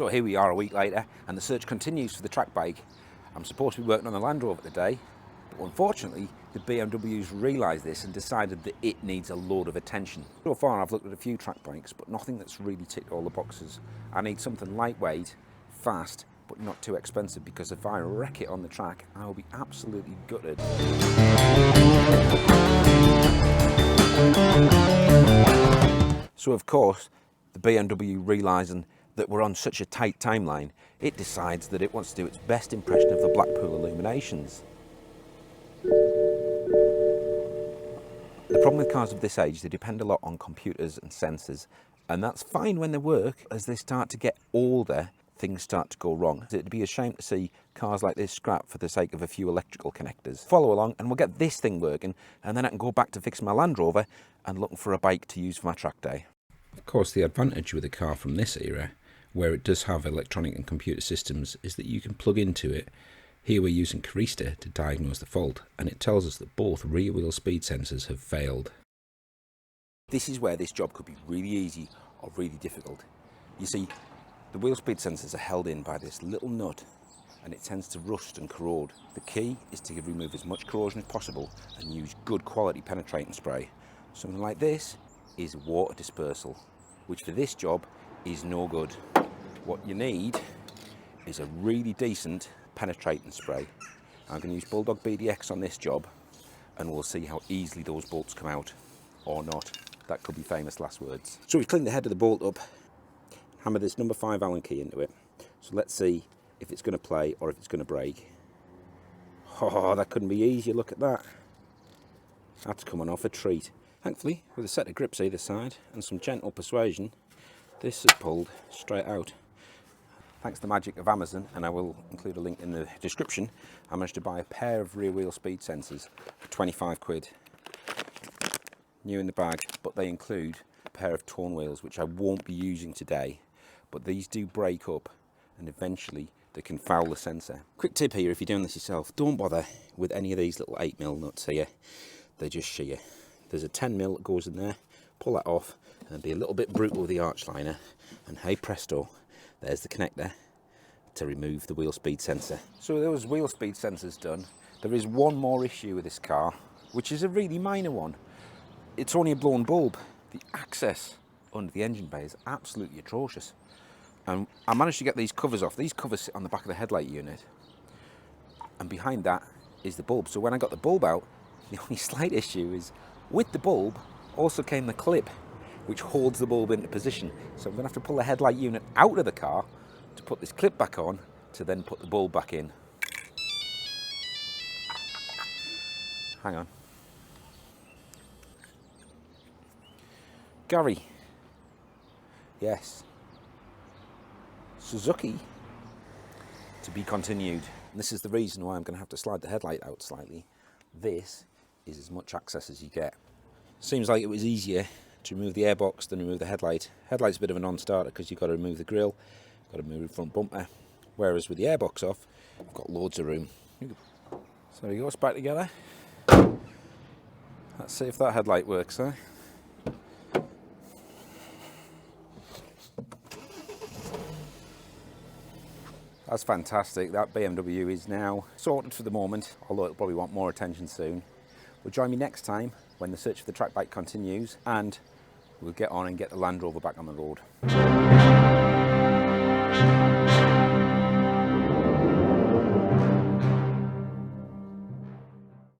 So here we are a week later, and the search continues for the track bike. I'm supposed to be working on the Land Rover today, but unfortunately the BMW's realised this and decided that it needs a load of attention. So far I've looked at a few track bikes, but nothing that's really ticked all the boxes. I need something lightweight, fast, but not too expensive, because if I wreck it on the track, I will be absolutely gutted. So of course, the BMW, realising that we're on such a tight timeline, it decides that it wants to do its best impression of the Blackpool illuminations. The problem with cars of this age, they depend a lot on computers and sensors, and that's fine when they work. As they start to get older, things start to go wrong. It'd be a shame to see cars like this scrapped for the sake of a few electrical connectors. Follow along and we'll get this thing working, and then I can go back to fix my Land Rover and look for a bike to use for my track day. Of course, the advantage with a car from this era, where it does have electronic and computer systems, is that you can plug into it. Here we're using Carista to diagnose the fault, and it tells us that both rear wheel speed sensors have failed. This is where this job could be really easy or really difficult. You see, the wheel speed sensors are held in by this little nut, and it tends to rust and corrode. The key is to remove as much corrosion as possible and use good quality penetrating spray. Something like this is water dispersal, which for this job is no good. What you need is a really decent penetrating spray. I'm going to use Bulldog BDX on this job, and we'll see how easily those bolts come out, or not. That could be famous last words. So we've cleaned the head of the bolt up, hammer this number 5 Allen key into it. So let's see if it's going to play or if it's going to break. Oh, that couldn't be easier, look at that. That's coming off a treat. Thankfully, with a set of grips either side and some gentle persuasion, this has pulled straight out. Thanks to the magic of Amazon, and I will include a link in the description, I managed to buy a pair of rear wheel speed sensors for 25 quid. New in the bag, but they include a pair of torn wheels, which I won't be using today, but these do break up and eventually they can foul the sensor. Quick tip here, if you're doing this yourself, don't bother with any of these little 8mm nuts here. They just shear. There's a 10mm that goes in there, pull that off and be a little bit brutal with the arch liner, and hey presto, there's the connector to remove the wheel speed sensor. So those wheel speed sensors done. There is one more issue with this car, which is a really minor one. It's only a blown bulb. The access under the engine bay is absolutely atrocious. And I managed to get these covers off. These covers sit on the back of the headlight unit, and behind that is the bulb. So when I got the bulb out, the only slight issue is with the bulb also came the clip which holds the bulb into position. So I'm going to have to pull the headlight unit out of the car to put this clip back on to then put the bulb back in. Hang on. Gary. Yes. Suzuki. To be continued. And this is the reason why I'm going to have to slide the headlight out slightly. This is as much access as you get. Seems like it was easier to remove the airbox than remove the headlight. Headlight's a bit of a non-starter because you've got to remove the grille, got to remove the front bumper. Whereas with the airbox off, I've got loads of room. So there you go, it's back together. Let's see if that headlight works, eh? That's fantastic. That BMW is now sorted for the moment, although it'll probably want more attention soon. Well, join me next time when the search for the track bike continues, and we'll get on and get the Land Rover back on the road.